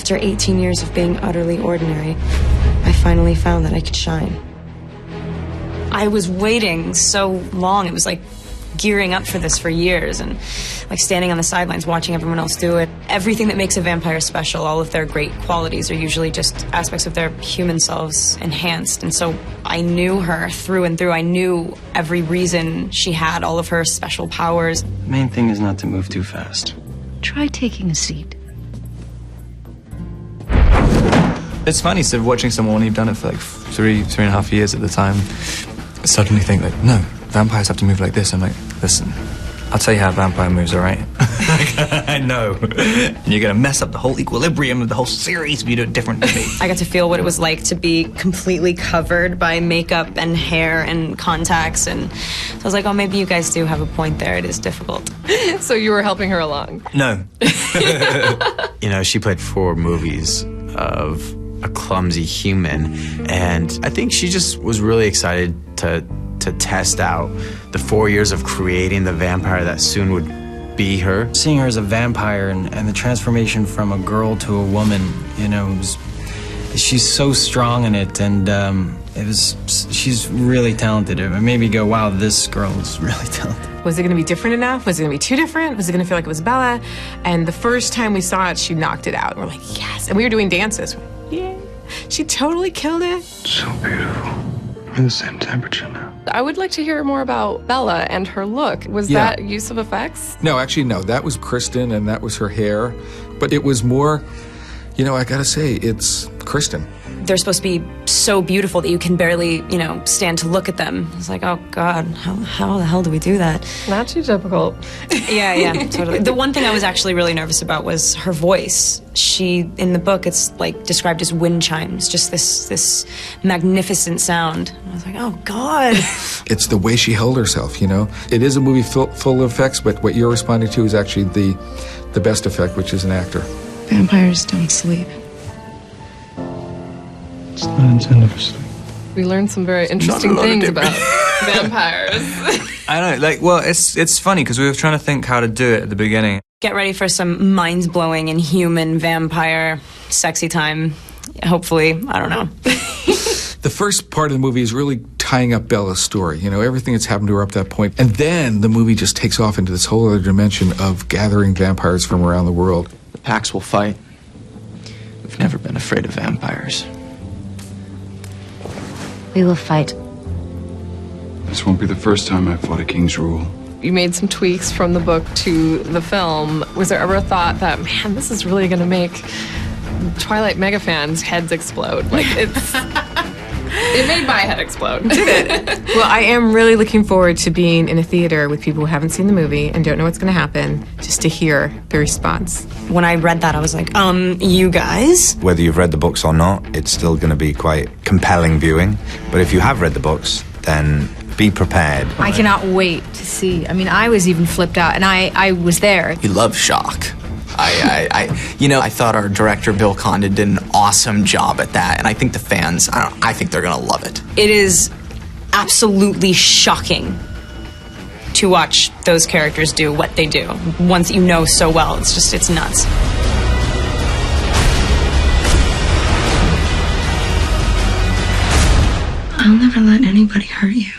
After 18 years of being utterly ordinary, I finally found that I could shine. I was waiting so long. It was like gearing up for this for years and like standing on the sidelines watching everyone else do it. Everything that makes a vampire special, all of their great qualities are usually just aspects of their human selves enhanced. And so I knew her through and through. I knew every reason she had all of her special powers. The main thing is not to move too fast. Try taking a seat. It's funny, so watching someone, you've done it for like three and a half years at the time, suddenly think like, no, vampires have to move like this. I'm like, listen, I'll tell you how a vampire moves, all right? I know. And you're gonna mess up the whole equilibrium of the whole series if you do it different than me. I got to feel what it was like to be completely covered by makeup and hair and contacts, and so I was like, oh, maybe you guys do have a point there. It is difficult. So you were helping her along? No. You know, she played 4 movies of a clumsy human, and I think she just was really excited to test out the 4 years of creating the vampire that soon would be her. Seeing her as a vampire and the transformation from a girl to a woman, you know, she's so strong in it, and she's really talented. It made me go, wow, this girl is really talented. Was it going to be different enough? Was it going to be too different? Was it going to feel like it was Bella? And the first time we saw it, she knocked it out. We're like, yes. And we were doing dances. Yeah. She totally killed it. So beautiful. We're the same temperature now. I would like to hear more about Bella and her look. Was that use of effects? No, actually, no. That was Kristen, and that was her hair. But it was more, you know, I gotta say, it's Kristen. They're supposed to be so beautiful that you can barely, you know, stand to look at them. It's like, oh, God, how the hell do we do that? Not too difficult. Yeah, totally. The one thing I was actually really nervous about was her voice. She, in the book, it's like described as wind chimes, just this magnificent sound. I was like, oh, God. It's the way she held herself, you know? It is a movie full of effects, but what you're responding to is actually the best effect, which is an actor. Vampires don't sleep. It's not intended for sleep. We learned some very interesting things about vampires. I know, like, well, it's funny because we were trying to think how to do it at the beginning. Get ready for some mind-blowing and human vampire sexy time. Hopefully, I don't know. The first part of the movie is really tying up Bella's story, you know, everything that's happened to her up to that point. And then the movie just takes off into this whole other dimension of gathering vampires from around the world. The packs will fight. We've never been afraid of vampires. We will fight. This won't be the first time I've fought a king's rule. You made some tweaks from the book to the film. Was there ever a thought that, man, this is really going to make Twilight mega fans' heads explode? Like, it made my head explode. Did it? Well, I am really looking forward to being in a theater with people who haven't seen the movie and don't know what's going to happen, just to hear the response. When I read that, I was like, you guys? Whether you've read the books or not, it's still going to be quite compelling viewing. But if you have read the books, then be prepared. I cannot wait to see. I mean, I was even flipped out, and I was there. We love shock. I thought our director, Bill Condon, did an awesome job at that, and I think the fans, I think they're gonna love it. It is absolutely shocking to watch those characters do what they do. Once you know so well, it's nuts. I'll never let anybody hurt you.